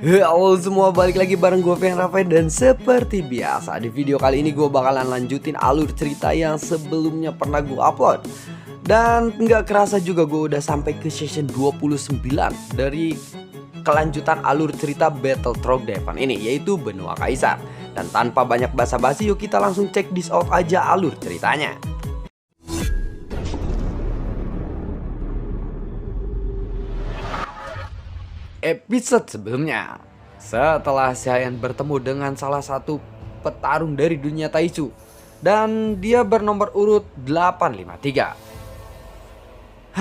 Halo semua, balik lagi bareng gue Fian Rafael. Dan seperti biasa di video kali ini gue bakalan lanjutin alur cerita yang sebelumnya pernah gue upload. Dan nggak kerasa juga gue udah sampai ke session 29 dari kelanjutan alur cerita Battle Trog Devon ini, yaitu Benua Kaisar. Dan tanpa banyak basa-basi, yuk kita langsung check this out aja alur ceritanya. Episode sebelumnya, setelah Xiayan bertemu dengan salah satu petarung dari dunia Taishu dan dia bernomor urut 853.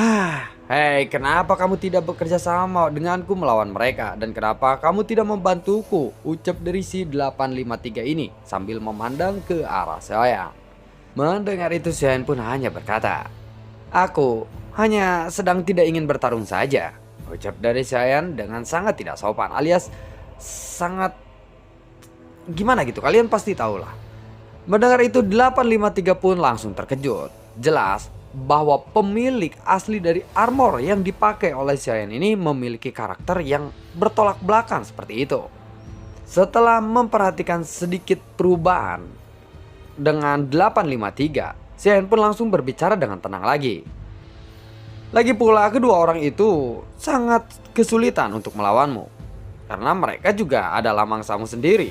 Hei, kenapa kamu tidak bekerja sama denganku melawan mereka? Dan kenapa kamu tidak membantuku? Ucap dari si 853 ini sambil memandang ke arah Xiayan. Mendengar itu, Xiayan pun hanya berkata, "Aku hanya sedang tidak ingin bertarung saja," ucap dari Xiayan dengan sangat tidak sopan, alias sangat gimana gitu, kalian pasti tahu lah. Mendengar itu 853 pun langsung terkejut. Jelas bahwa pemilik asli dari armor yang dipakai oleh Xiayan ini memiliki karakter yang bertolak belakang seperti itu. Setelah memperhatikan sedikit perubahan dengan 853, Xiayan pun langsung berbicara dengan tenang lagi. Lagi pula kedua orang itu sangat kesulitan untuk melawanmu, karena mereka juga adalah mangsamu sendiri.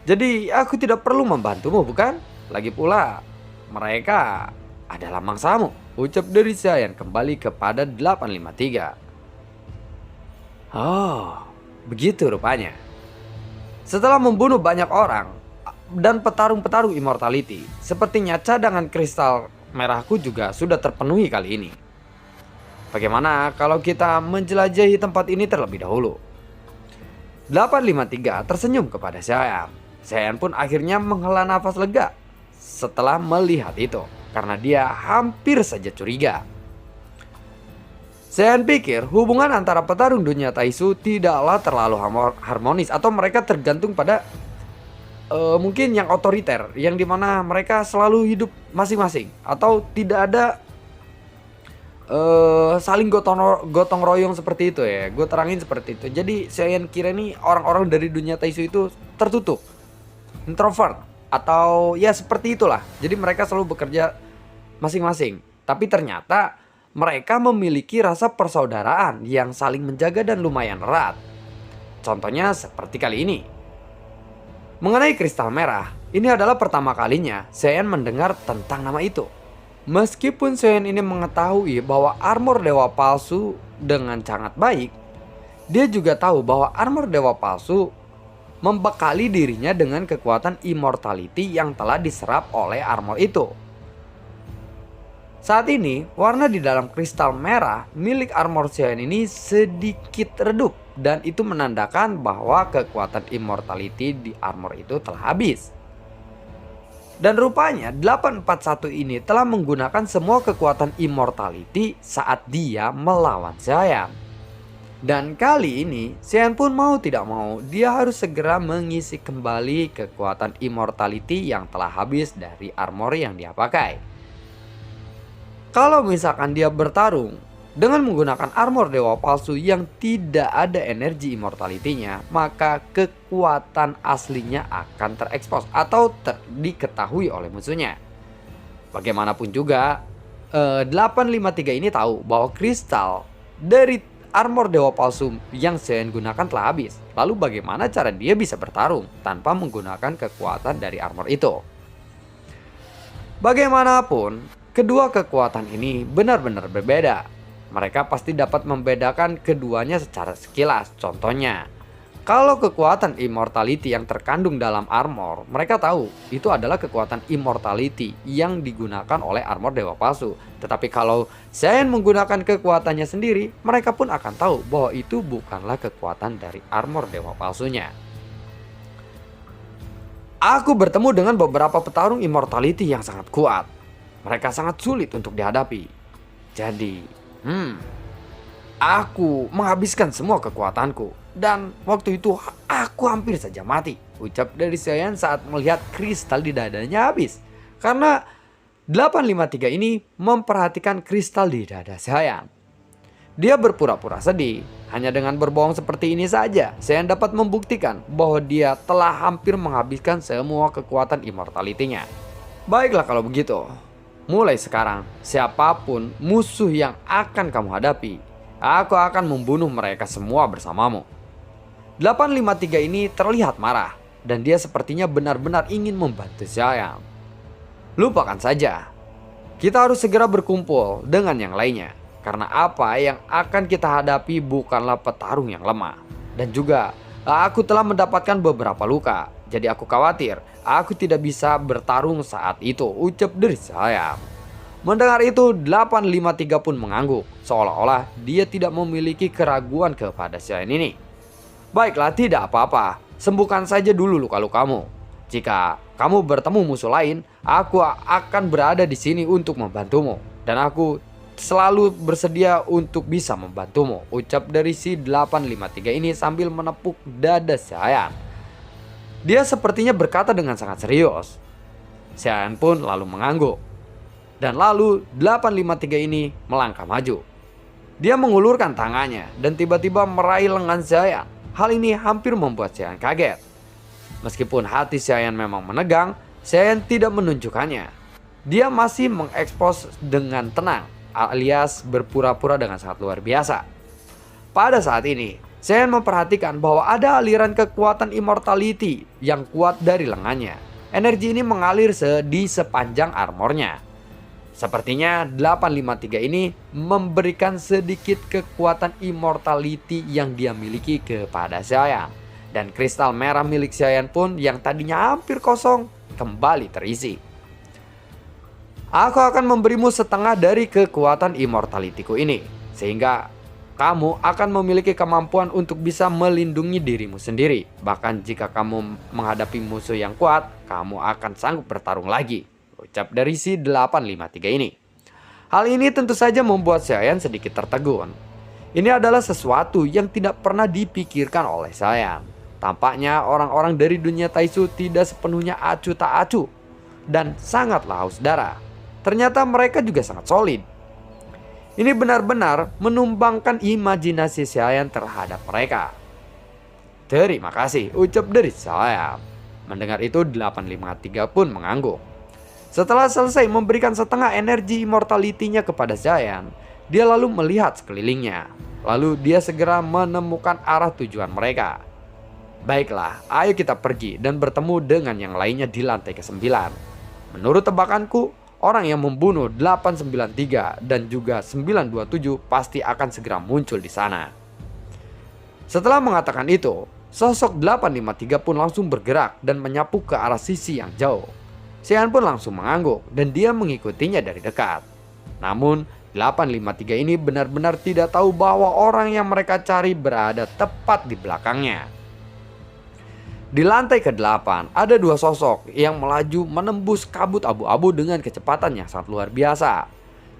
Jadi aku tidak perlu membantumu, bukan? Lagi pula mereka adalah mangsamu, ucap dari Xiayan kembali kepada 853. Oh, begitu rupanya. Setelah membunuh banyak orang dan petarung-petarung immortality, sepertinya cadangan kristal merahku juga sudah terpenuhi kali ini. Bagaimana kalau kita menjelajahi tempat ini terlebih dahulu? 853 tersenyum kepada Xiayan. Xiayan pun akhirnya menghela nafas lega setelah melihat itu, karena dia hampir saja curiga. Xiayan pikir hubungan antara petarung dunia Taishu tidaklah terlalu harmonis, atau mereka tergantung pada mungkin yang otoriter, yang dimana mereka selalu hidup masing-masing, atau tidak ada saling gotong royong seperti itu ya. Gue terangin seperti itu. Jadi Xiayan kira nih orang-orang dari dunia Taishu itu tertutup, introvert, atau ya seperti itulah. Jadi mereka selalu bekerja masing-masing. Tapi ternyata mereka memiliki rasa persaudaraan yang saling menjaga dan lumayan erat. Contohnya seperti kali ini. Mengenai kristal merah, ini adalah pertama kalinya Xiayan mendengar tentang nama itu. Meskipun Xiayan ini mengetahui bahwa armor dewa palsu dengan sangat baik, dia juga tahu bahwa armor dewa palsu membekali dirinya dengan kekuatan immortality yang telah diserap oleh armor itu. Saat ini, warna di dalam kristal merah milik armor Xiayan ini sedikit redup, dan itu menandakan bahwa kekuatan immortality di armor itu telah habis. Dan rupanya 841 ini telah menggunakan semua kekuatan immortality saat dia melawan Xiayan. Dan kali ini Xiayan pun mau tidak mau dia harus segera mengisi kembali kekuatan immortality yang telah habis dari armor yang dia pakai. Kalau misalkan dia bertarung dengan menggunakan armor dewa palsu yang tidak ada energi immortality-nya, maka kekuatan aslinya akan terekspos atau diketahui oleh musuhnya. Bagaimanapun juga, 853 ini tahu bahwa kristal dari armor dewa palsu yang Xiayan gunakan telah habis. Lalu bagaimana cara dia bisa bertarung tanpa menggunakan kekuatan dari armor itu? Bagaimanapun, kedua kekuatan ini benar-benar berbeda. Mereka pasti dapat membedakan keduanya secara sekilas. Contohnya, kalau kekuatan immortality yang terkandung dalam armor, mereka tahu itu adalah kekuatan immortality yang digunakan oleh armor dewa palsu. Tetapi kalau Xiayan menggunakan kekuatannya sendiri, mereka pun akan tahu bahwa itu bukanlah kekuatan dari armor dewa palsunya. Aku bertemu dengan beberapa petarung immortality yang sangat kuat. Mereka sangat sulit untuk dihadapi. Jadi aku menghabiskan semua kekuatanku, dan waktu itu aku hampir saja mati, ucap dari Xiayan saat melihat kristal di dadanya habis. Karena 853 ini memperhatikan kristal di dada Xiayan. Dia berpura-pura sedih. Hanya dengan berbohong seperti ini saja, Saiyan dapat membuktikan bahwa dia telah hampir menghabiskan semua kekuatan immortality-nya. Baiklah kalau begitu. Mulai sekarang, siapapun musuh yang akan kamu hadapi, aku akan membunuh mereka semua bersamamu. 853 ini terlihat marah, dan dia sepertinya benar-benar ingin membantu Saiyan. Lupakan saja. Kita harus segera berkumpul dengan yang lainnya. Karena apa yang akan kita hadapi bukanlah petarung yang lemah. Dan juga aku telah mendapatkan beberapa luka. Jadi aku khawatir aku tidak bisa bertarung saat itu, ucap dari Saiyan. Mendengar itu 853 pun mengangguk. Seolah-olah dia tidak memiliki keraguan kepada Saiyan ini. Baiklah, tidak apa-apa. Sembuhkan saja dulu luka-lukamu. Jika kamu bertemu musuh lain, aku akan berada di sini untuk membantumu. Dan aku selalu bersedia untuk bisa membantumu, ucap dari si 853 ini sambil menepuk dada Saiyan. Dia sepertinya berkata dengan sangat serius. Saiyan pun lalu mengangguk. Dan lalu 853 ini melangkah maju. Dia mengulurkan tangannya dan tiba-tiba meraih lengan Saiyan. Hal ini hampir membuat Saiyan kaget. Meskipun hati Saiyan memang menegang, Saiyan tidak menunjukkannya. Dia masih mengekspos dengan tenang, alias berpura-pura dengan sangat luar biasa. Pada saat ini, Saiyan memperhatikan bahwa ada aliran kekuatan immortality yang kuat dari lengannya. Energi ini mengalir di sepanjang armornya. Sepertinya 853 ini memberikan sedikit kekuatan immortality yang dia miliki kepada Saiyan. Dan kristal merah milik Saiyan pun yang tadinya hampir kosong kembali terisi. Aku akan memberimu setengah dari kekuatan immortality-ku ini. Sehingga kamu akan memiliki kemampuan untuk bisa melindungi dirimu sendiri. Bahkan jika kamu menghadapi musuh yang kuat, kamu akan sanggup bertarung lagi, ucap dari si 853 ini. Hal ini tentu saja membuat Saiyan sedikit tertegun. Ini adalah sesuatu yang tidak pernah dipikirkan oleh Saiyan. Tampaknya orang-orang dari dunia Taisu tidak sepenuhnya acuh tak acuh dan sangatlah haus darah. Ternyata mereka juga sangat solid. Ini benar-benar menumbangkan imajinasi Saiyan terhadap mereka. Terima kasih, ucap dari Saiyan. Mendengar itu 853 pun mengangguk. Setelah selesai memberikan setengah energi immortality-nya kepada Saiyan, dia lalu melihat sekelilingnya. Lalu dia segera menemukan arah tujuan mereka. Baiklah, ayo kita pergi dan bertemu dengan yang lainnya di lantai ke-9. Menurut tebakanku, orang yang membunuh 893 dan juga 927 pasti akan segera muncul di sana. Setelah mengatakan itu, sosok 853 pun langsung bergerak dan menyapu ke arah sisi yang jauh. Saiyan pun langsung mengangguk dan dia mengikutinya dari dekat. Namun 853 ini benar-benar tidak tahu bahwa orang yang mereka cari berada tepat di belakangnya. Di lantai ke-8 ada dua sosok yang melaju menembus kabut abu-abu dengan kecepatan yang sangat luar biasa.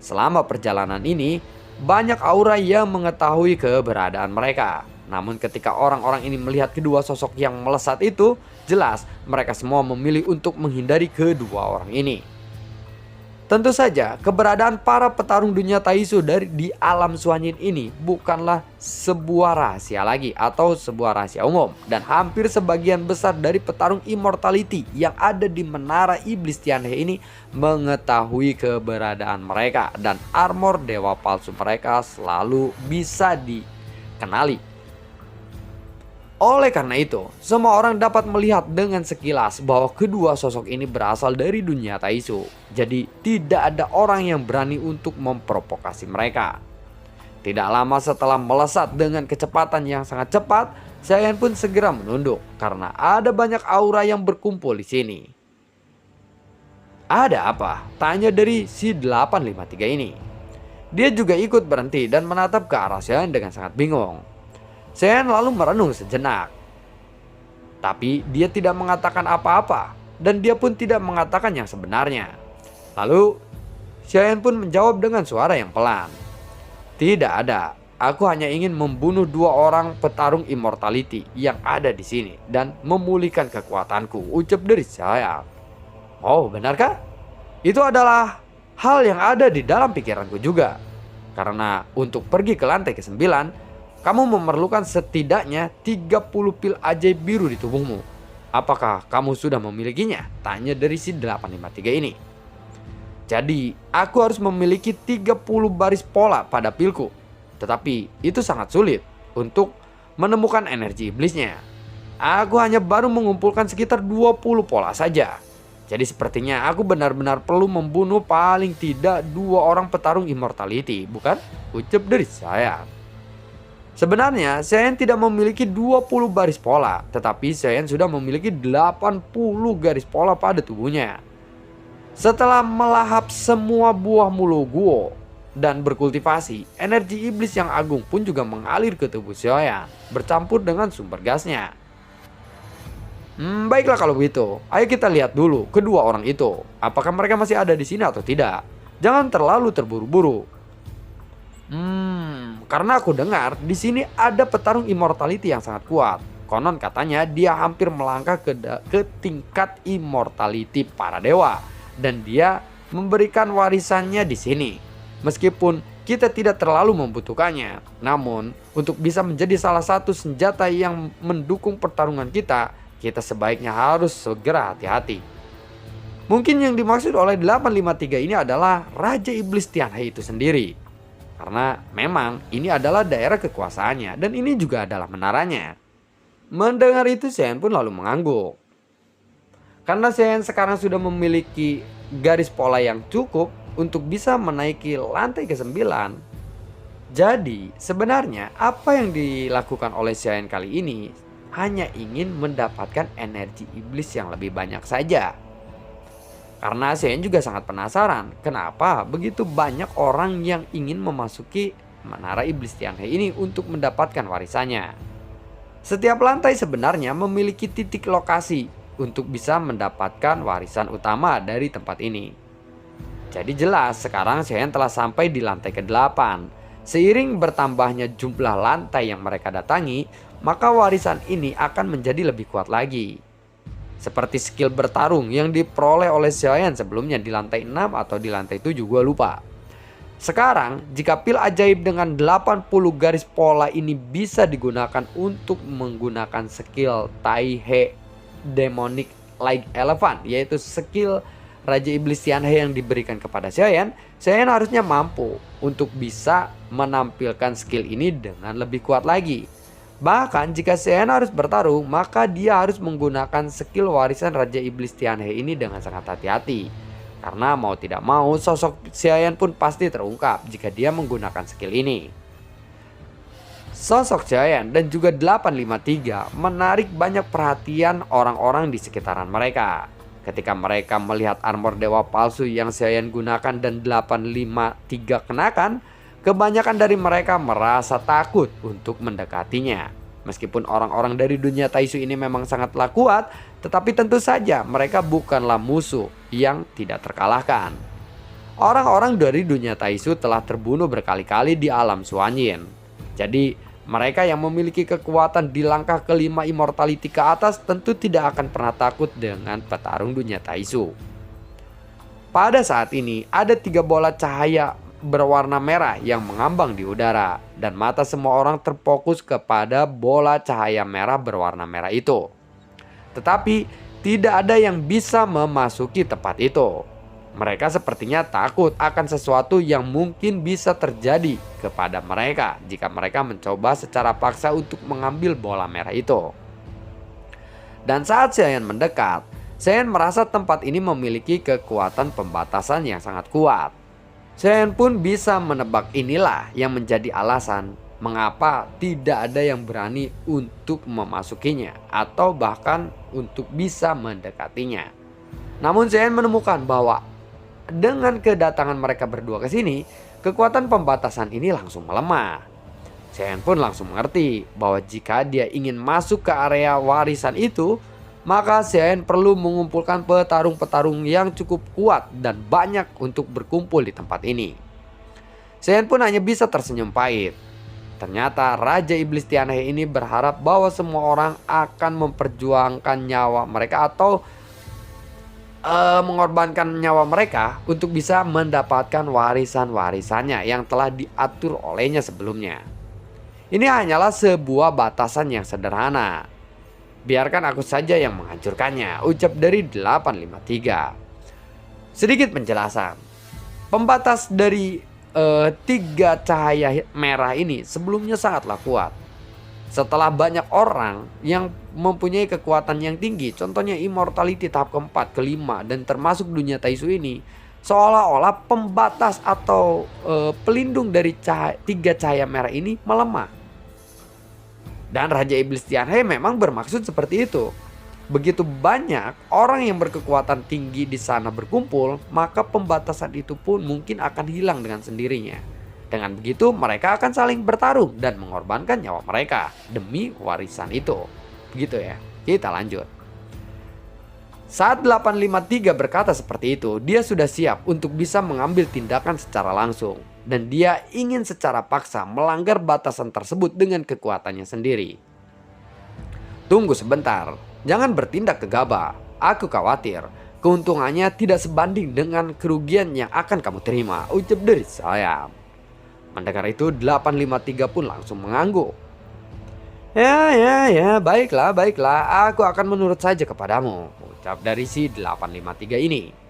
Selama perjalanan ini, banyak aura yang mengetahui keberadaan mereka. Namun ketika orang-orang ini melihat kedua sosok yang melesat itu, jelas mereka semua memilih untuk menghindari kedua orang ini. Tentu saja keberadaan para petarung dunia Taisu di alam Suanyin ini bukanlah sebuah rahasia lagi atau sebuah rahasia umum. Dan hampir sebagian besar dari petarung immortality yang ada di menara iblis Tianhe ini mengetahui keberadaan mereka. Dan armor dewa palsu mereka selalu bisa dikenali. Oleh karena itu, semua orang dapat melihat dengan sekilas bahwa kedua sosok ini berasal dari dunia Taisu. Jadi tidak ada orang yang berani untuk memprovokasi mereka. Tidak lama setelah melesat dengan kecepatan yang sangat cepat, Saiyan pun segera menunduk karena ada banyak aura yang berkumpul di sini. Ada apa? Tanya dari si 853 ini. Dia juga ikut berhenti dan menatap ke arah Saiyan dengan sangat bingung. Saiyan lalu merenung sejenak. Tapi dia tidak mengatakan apa-apa dan dia pun tidak mengatakan yang sebenarnya. Lalu Saiyan pun menjawab dengan suara yang pelan. Tidak ada. Aku hanya ingin membunuh dua orang petarung immortality yang ada di sini dan memulihkan kekuatanku, ucap dari Saiyan. Oh, benarkah? Itu adalah hal yang ada di dalam pikiranku juga. Karena untuk pergi ke lantai ke-9, kamu memerlukan setidaknya 30 pil ajaib biru di tubuhmu. Apakah kamu sudah memilikinya? Tanya dari si 853 ini. Jadi, aku harus memiliki 30 baris pola pada pilku. Tetapi itu sangat sulit untuk menemukan energi iblisnya. Aku hanya baru mengumpulkan sekitar 20 pola saja. Jadi sepertinya aku benar-benar perlu membunuh paling tidak 2 orang petarung immortality, bukan? Ucap dari saya. Sebenarnya Saiyan tidak memiliki 20 baris pola, tetapi Saiyan sudah memiliki 80 garis pola pada tubuhnya. Setelah melahap semua buah Muluguo dan berkultivasi, energi iblis yang agung pun juga mengalir ke tubuh Saiyan, bercampur dengan sumber gasnya. Baiklah kalau begitu, ayo kita lihat dulu kedua orang itu. Apakah mereka masih ada di sini atau tidak? Jangan terlalu terburu-buru. Karena aku dengar di sini ada petarung immortality yang sangat kuat. Konon katanya dia hampir melangkah ke tingkat immortality para dewa, dan dia memberikan warisannya di sini. Meskipun kita tidak terlalu membutuhkannya, namun untuk bisa menjadi salah satu senjata yang mendukung pertarungan kita sebaiknya harus segera hati-hati. Mungkin yang dimaksud oleh 853 ini adalah Raja Iblis Tianhe itu sendiri. Karena memang ini adalah daerah kekuasaannya dan ini juga adalah menaranya. Mendengar itu Saiyan pun lalu mengangguk. Karena Saiyan sekarang sudah memiliki garis pola yang cukup untuk bisa menaiki lantai ke-9. Jadi sebenarnya apa yang dilakukan oleh Saiyan kali ini hanya ingin mendapatkan energi iblis yang lebih banyak saja. Karena Saiyan juga sangat penasaran kenapa begitu banyak orang yang ingin memasuki menara iblis Tianhe ini untuk mendapatkan warisannya. Setiap lantai sebenarnya memiliki titik lokasi untuk bisa mendapatkan warisan utama dari tempat ini. Jadi jelas sekarang Saiyan telah sampai di lantai ke-8. Seiring bertambahnya jumlah lantai yang mereka datangi, maka warisan ini akan menjadi lebih kuat lagi. Seperti skill bertarung yang diperoleh oleh Saiyan sebelumnya di lantai 6 atau di lantai 7, gue lupa. Sekarang jika pil ajaib dengan 80 garis pola ini bisa digunakan untuk menggunakan skill Taihe Demonic Like Elephant, yaitu skill Raja Iblis Tianhe yang diberikan kepada Saiyan harusnya mampu untuk bisa menampilkan skill ini dengan lebih kuat lagi. Bahkan jika Saiyan harus bertarung, maka dia harus menggunakan skill warisan Raja Iblis Tianhe ini dengan sangat hati-hati. Karena mau tidak mau sosok Saiyan pun pasti terungkap jika dia menggunakan skill ini. Sosok Saiyan dan juga 853 menarik banyak perhatian orang-orang di sekitaran mereka. Ketika mereka melihat armor dewa palsu yang Saiyan gunakan dan 853 kenakan, kebanyakan dari mereka merasa takut untuk mendekatinya. Meskipun orang-orang dari dunia Taisu ini memang sangatlah kuat, tetapi tentu saja mereka bukanlah musuh yang tidak terkalahkan. Orang-orang dari dunia Taisu telah terbunuh berkali-kali di alam Suanyin. Jadi mereka yang memiliki kekuatan di langkah ke-5 immortality ke atas tentu tidak akan pernah takut dengan petarung dunia Taisu. Pada saat ini ada 3 bola cahaya berwarna merah yang mengambang di udara, dan mata semua orang terfokus kepada bola cahaya merah berwarna merah itu. Tetapi tidak ada yang bisa memasuki tempat itu. Mereka sepertinya takut akan sesuatu yang mungkin bisa terjadi kepada mereka jika mereka mencoba secara paksa untuk mengambil bola merah itu. Dan saat Saiyan mendekat, Saiyan merasa tempat ini memiliki kekuatan pembatasan yang sangat kuat. Saiyan pun bisa menebak inilah yang menjadi alasan mengapa tidak ada yang berani untuk memasukinya atau bahkan untuk bisa mendekatinya. Namun Saiyan menemukan bahwa dengan kedatangan mereka berdua ke sini, kekuatan pembatasan ini langsung melemah. Saiyan pun langsung mengerti bahwa jika dia ingin masuk ke area warisan itu, maka Saiyan perlu mengumpulkan petarung-petarung yang cukup kuat dan banyak untuk berkumpul di tempat ini. Saiyan pun hanya bisa tersenyum pahit. Ternyata Raja Iblis Tianhe ini berharap bahwa semua orang akan memperjuangkan nyawa mereka atau mengorbankan nyawa mereka untuk bisa mendapatkan warisan-warisannya yang telah diatur olehnya sebelumnya. Ini hanyalah sebuah batasan yang sederhana. Biarkan aku saja yang menghancurkannya, ucap dari 853. Sedikit penjelasan. Pembatas dari tiga cahaya merah ini sebelumnya sangatlah kuat. Setelah banyak orang yang mempunyai kekuatan yang tinggi, contohnya immortality tahap keempat, kelima, dan termasuk dunia Taisu ini, seolah-olah pembatas atau pelindung dari tiga cahaya merah ini melemah. Dan Raja Iblis Tianhe memang bermaksud seperti itu. Begitu banyak orang yang berkekuatan tinggi di sana berkumpul, maka pembatasan itu pun mungkin akan hilang dengan sendirinya. Dengan begitu mereka akan saling bertarung dan mengorbankan nyawa mereka demi warisan itu. Begitu ya. Kita lanjut. Saat 853 berkata seperti itu, dia sudah siap untuk bisa mengambil tindakan secara langsung. Dan dia ingin secara paksa melanggar batasan tersebut dengan kekuatannya sendiri. Tunggu sebentar, jangan bertindak gegabah. Aku khawatir keuntungannya tidak sebanding dengan kerugian yang akan kamu terima, ucap dari saya. Mendengar itu 853 pun langsung mengangguk. Ya, baiklah, aku akan menurut saja kepadamu, ucap dari si 853 ini.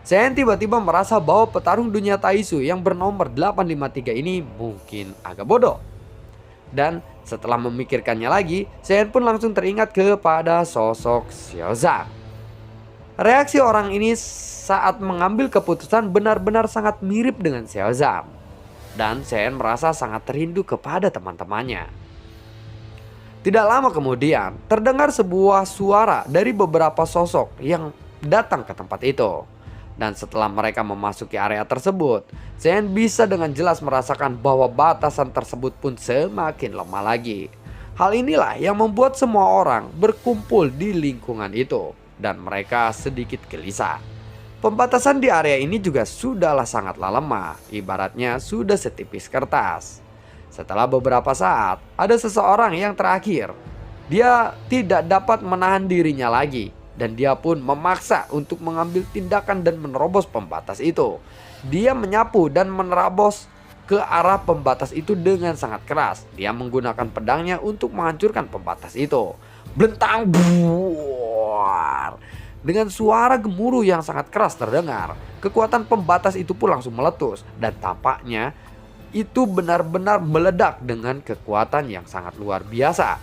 Sen tiba-tiba merasa bahwa petarung dunia Taisu yang bernomor 853 ini mungkin agak bodoh. Dan setelah memikirkannya lagi, Sen pun langsung teringat kepada sosok Xiaozang. Reaksi orang ini saat mengambil keputusan benar-benar sangat mirip dengan Xiaozang. Dan Sen merasa sangat rindu kepada teman-temannya. Tidak lama kemudian, terdengar sebuah suara dari beberapa sosok yang datang ke tempat itu. Dan setelah mereka memasuki area tersebut, Sen bisa dengan jelas merasakan bahwa batasan tersebut pun semakin lemah lagi. Hal inilah yang membuat semua orang berkumpul di lingkungan itu. Dan mereka sedikit gelisah. Pembatasan di area ini juga sudahlah sangatlah lemah, ibaratnya sudah setipis kertas. Setelah beberapa saat, ada seseorang yang terakhir. Dia tidak dapat menahan dirinya lagi, dan dia pun memaksa untuk mengambil tindakan dan menerobos pembatas itu. Dia menyapu dan menerobos ke arah pembatas itu dengan sangat keras. Dia menggunakan pedangnya untuk menghancurkan pembatas itu. Blentang, buar. Dengan suara gemuruh yang sangat keras terdengar, kekuatan pembatas itu pun langsung meletus. Dan tampaknya itu benar-benar meledak dengan kekuatan yang sangat luar biasa.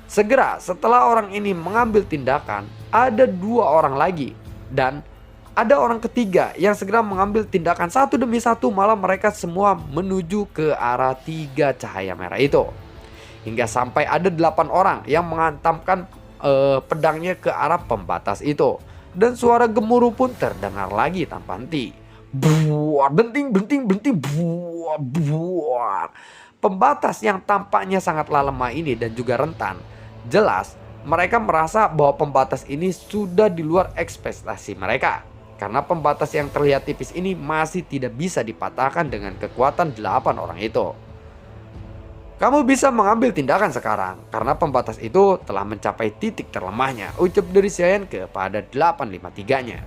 Segera setelah orang ini mengambil tindakan, ada dua orang lagi. Dan ada orang ketiga yang segera mengambil tindakan satu demi satu, malah mereka semua menuju ke arah tiga cahaya merah itu. Hingga sampai ada 8 orang yang menghantamkan pedangnya ke arah pembatas itu. Dan suara gemuruh pun terdengar lagi tanpa henti. Buar, benting, buar. Pembatas yang tampaknya sangatlah lemah ini dan juga rentan. Jelas mereka merasa bahwa pembatas ini sudah di luar ekspektasi mereka. Karena pembatas yang terlihat tipis ini masih tidak bisa dipatahkan dengan kekuatan 8 orang itu. Kamu bisa mengambil tindakan sekarang karena pembatas itu telah mencapai titik terlemahnya, ucap dari Xiayan kepada 853-nya.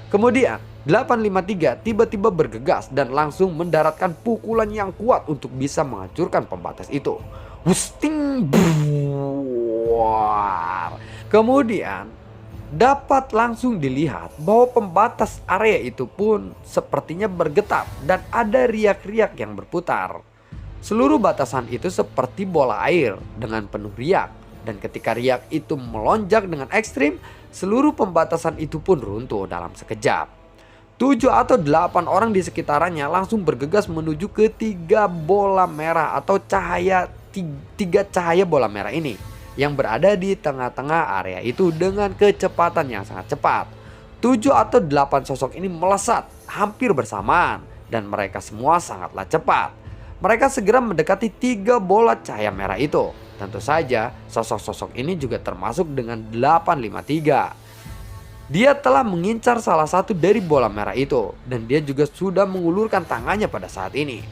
Kemudian 853 tiba-tiba bergegas dan langsung mendaratkan pukulan yang kuat untuk bisa menghancurkan pembatas itu. Wusting, buar. Kemudian dapat langsung dilihat bahwa pembatas area itu pun sepertinya bergetar dan ada riak-riak yang berputar. Seluruh batasan itu seperti bola air dengan penuh riak. Dan ketika riak itu melonjak dengan ekstrim, seluruh pembatasan itu pun runtuh dalam sekejap. 7 atau 8 orang di sekitarnya langsung bergegas menuju ke tiga bola merah atau tiga cahaya bola merah ini. Yang berada di tengah-tengah area itu dengan kecepatan yang sangat cepat. 7 atau 8 sosok ini melesat hampir bersamaan. Dan mereka semua sangatlah cepat. Mereka segera mendekati tiga bola cahaya merah itu. Tentu saja sosok-sosok ini juga termasuk dengan 853. Dia telah mengincar salah satu dari bola merah itu. Dan dia juga sudah mengulurkan tangannya pada saat ini.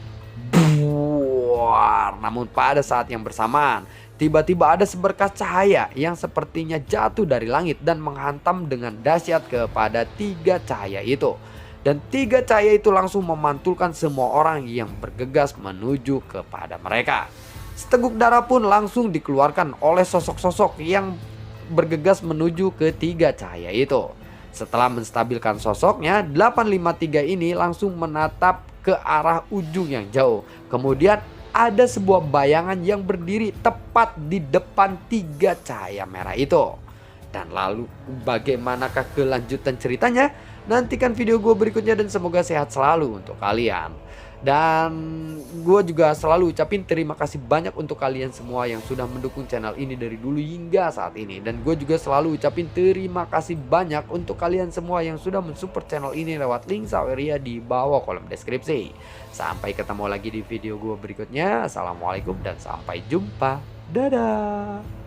Buar. keluar. Namun pada saat yang bersamaan, tiba-tiba ada seberkas cahaya yang sepertinya jatuh dari langit dan menghantam dengan dahsyat kepada 3 cahaya itu. Dan 3 cahaya itu langsung memantulkan semua orang yang bergegas menuju kepada mereka. Seteguk darah pun langsung dikeluarkan oleh sosok-sosok yang bergegas menuju ke 3 cahaya itu. Setelah menstabilkan sosoknya, 853 ini langsung menatap ke arah ujung yang jauh. Kemudian ada sebuah bayangan yang berdiri tepat di depan 3 cahaya merah itu. Dan lalu bagaimanakah kelanjutan ceritanya? Nantikan video gue berikutnya dan semoga sehat selalu untuk kalian. Dan gue juga selalu ucapin terima kasih banyak untuk kalian semua yang sudah mendukung channel ini dari dulu hingga saat ini. Dan gue juga selalu ucapin terima kasih banyak untuk kalian semua yang sudah mensupport channel ini lewat link Saweria di bawah kolom deskripsi. Sampai ketemu lagi di video gue berikutnya. Assalamualaikum dan sampai jumpa. Dadah.